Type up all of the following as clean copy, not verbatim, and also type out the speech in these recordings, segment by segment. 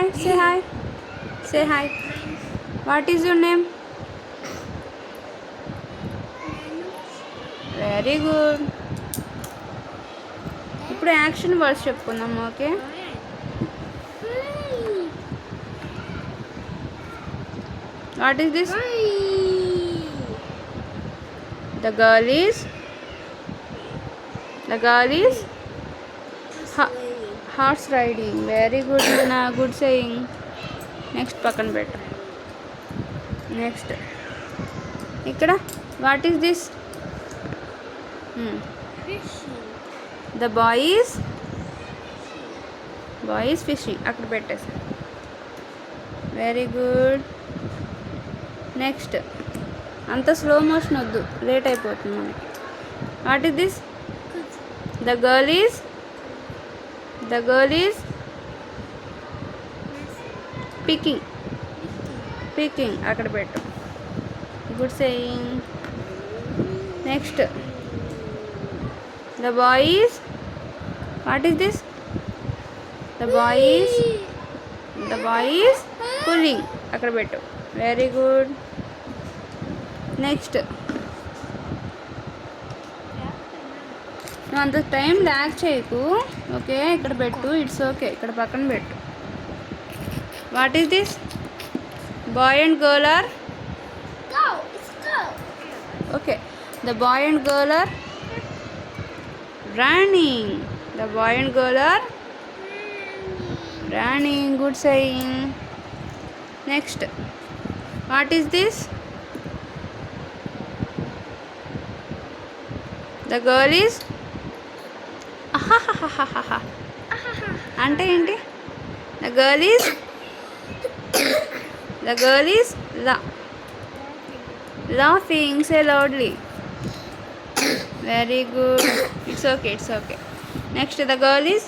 hi. Say hi. Say hi. What is your name? Very good. ఇప్పుడు action words చెప్పుకుందాం. Okay, what is this? The girl is horse riding. Very good నా, good saying. Next పక్కన పెట్టు. Next ఇక్కడ what is this? The boy is fishing. అక్కడ పెట్టేసా. Very good. Next అంత slow motion వద్దు, లేట్ అయిపోతుంది మనకి. What is this? The girl is picking. అక్కడ పెట్టు. Good saying. Next the boy is, what is this? The boy is pulling. అక్కడ పెట్టు. Very good. నెక్స్ట్ నువ్వు అంత టైం ల్యాక్ చేయకు. ఓకే, ఇక్కడ పెట్టు. ఇట్స్ ఓకే, ఇక్కడ పక్కన పెట్టు. What is this? Boy and girl are okay. The boy and girl are running. The boy and girl are running. Good saying. Next what is this? The girl is అంటే ఏంటి? The girl is laughing. Say loudly. Very good. It's okay. Next, the girl is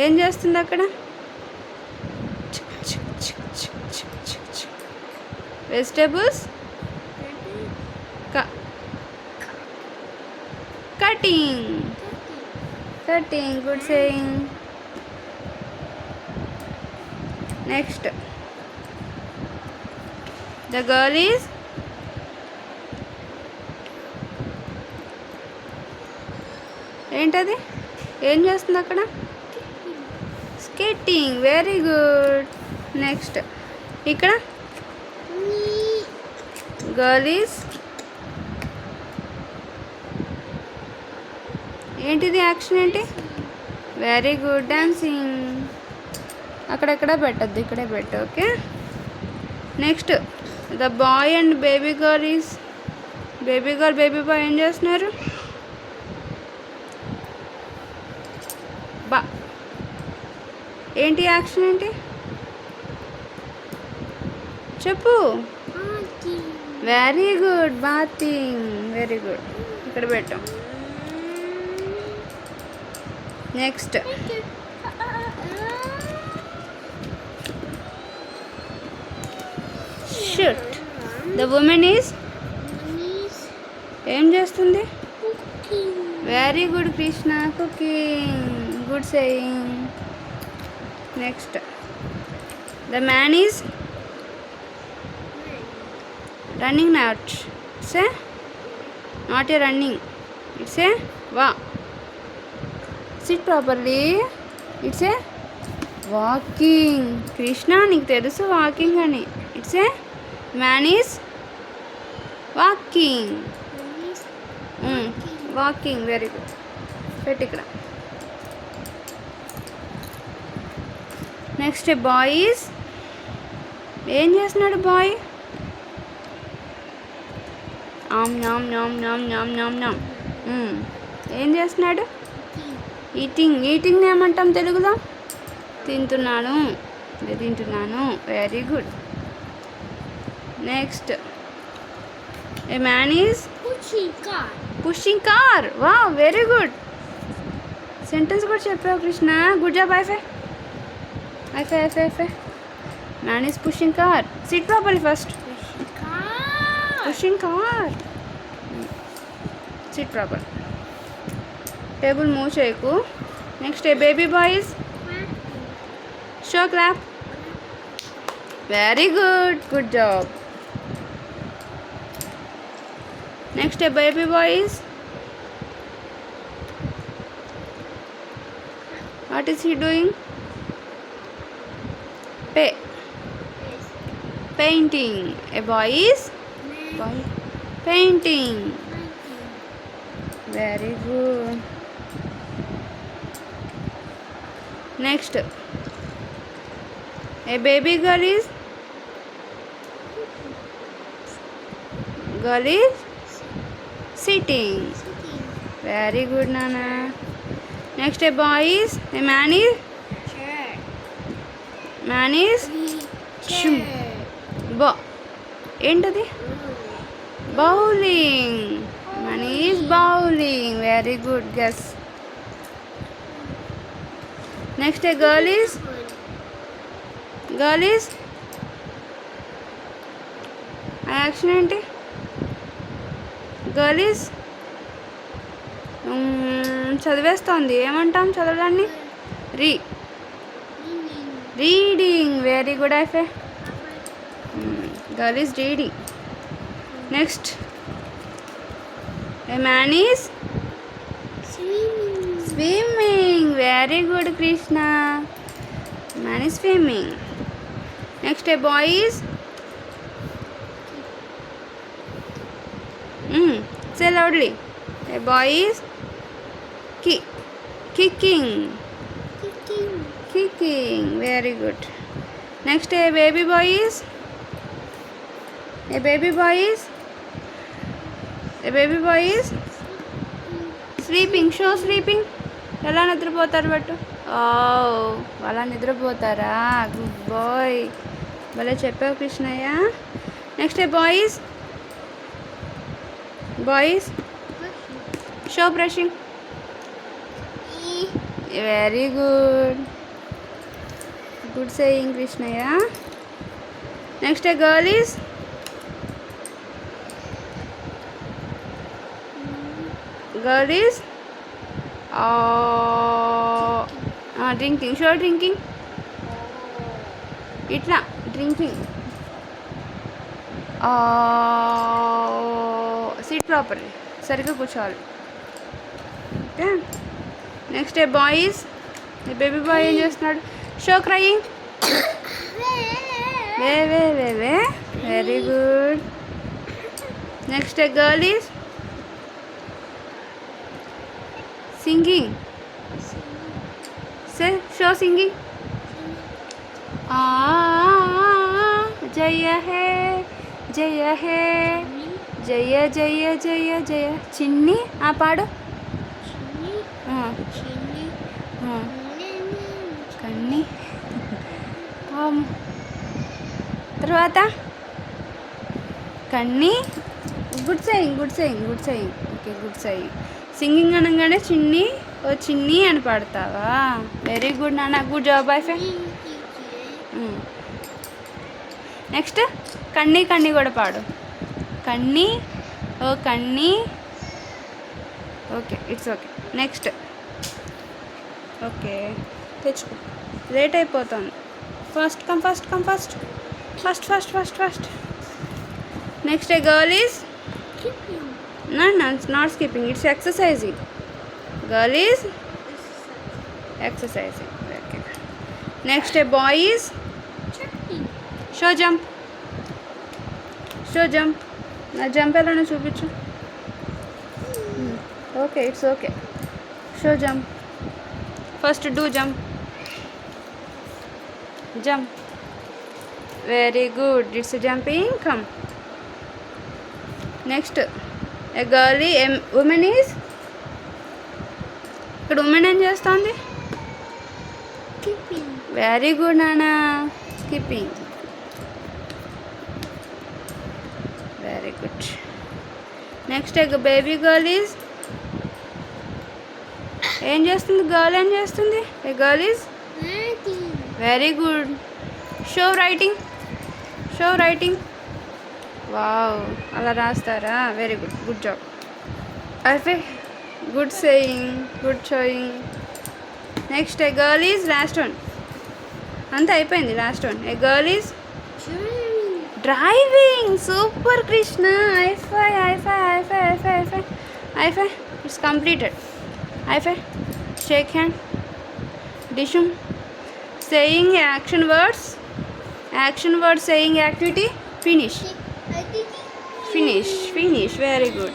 ఏం చేస్తుంది అక్కడ? Vegetables cutting. Good saying. Next, the girl is ఏంటది? ఏం చేస్తుంది అక్కడ? Skating. Very good. Next ఇక్కడ గర్ల్ ఈజ్ ఏంటిది? యాక్షన్ ఏంటి? Very good, dancing. అక్కడెక్కడ పెట్టద్దు, ఇక్కడే పెట్టు. Okay. Next the boy and baby girl is baby boy ఏం చేస్తున్నారు? ఏంటి యాక్షన్ ఏంటి? చెప్పు. Very good, bathing. Very good, ఇక్కడ పెట్టాం. Next shoot. The women is ఏం చేస్తుంది? Very good Krishna, cooking. Good saying. Next the man is running. Not a running, it's a SIT properly. It's a walking. Krishna, నీకు తెలుసు walking అని. It's a man is walking. Very good. పెట్టి ఇక్కడ. Next boy is ఏం చేస్తున్నాడు? Bye ఏం చేస్తున్నాడు? Eating ఏమంటాం తెలుగులో? తింటున్నాను. Very good. Next a man is pushing car. వా, వెరీ గుడ్. సెంటెన్స్ కూడా చెప్పావు కృష్ణ. Good job. ఐఫై. Man is pushing car. Sit properly first. Pushing car. Sit proper. Table move చేయకు. Next a baby boy is Show clap. Very good. Good job. Next, a baby boy is. What is he doing? Painting. A boy is painting. Very good. Next, a baby girl is sitting. Very good, Nana. Next, a boy is a man is ఏంటది bowling. Man is bowling. Very good guess. Next, a girl is action ఏంటి? Girl is చదివేస్తోంది. ఏమంటాం చదవడాన్ని? Reading. Very good ఐఫే. Girl is reading. Next, a man is swimming. Very good Krishna. Man is swimming. Next, a boy is say loudly. A boy is kicking. Very good. Next, a baby boy is sleeping. Show sleeping. ఎలా నిద్రపోతారు బట్టు? అలా నిద్రపోతారా? Good boy. భలే చెప్పావు Krishnayya. Next, a boy is show brushing. Very good saying Krishnaya. Next, a girl is drinking. Show drinking. Itla drinking. Sit properly. సరిగ్గా కూర్చోవాలి. Okay. Next, a baby boy ఏం చేస్తున్నాడు? Show crying. Very good. Next, a girl is singing. Show singing. జయ హే జయ హే జయ జయ జయ జయ. చిన్ని పాడు. కన్ని. తర్వాత కన్ని. Good saying. Okay, good saying. Singing అనగానే చిన్ని చిన్ని అని పాడతావా? వెరీ గుడ్ నాన్న. Good job boy friend. Next, కన్ని కూడా పాడు. కన్ని. Okay, it's okay. Next, okay తెచ్చుకో, లేట్ అయిపోతుంది. First come first. Next, a girl is not skipping. It's exercising. Girl is exercising. Okay. Next, a boy is show jump. నా jump ఎలానో చూపించు. Okay, it's okay. Show jump. First do jump. Very good. It's jumping. Come. Next, a girl women is. ఇక్కడ women ఏం చేస్తుంది? Very good నానా. Skipping. Very good. Next, baby girl is ఏం చేస్తుంది? A girl is very good. Show writing. Wow, అలా రాస్తారా? Very good job. అయితే good saying, good showing. Next, a girl is last one. అంతే అయిపోయింది. Last one. A girl is driving. Super Krishna. High five high five high five high five high five high five. It's completed. High five. Shake hand. డిషుమ్. Saying action words. Action words, saying activity. Finish. Finish. Very good.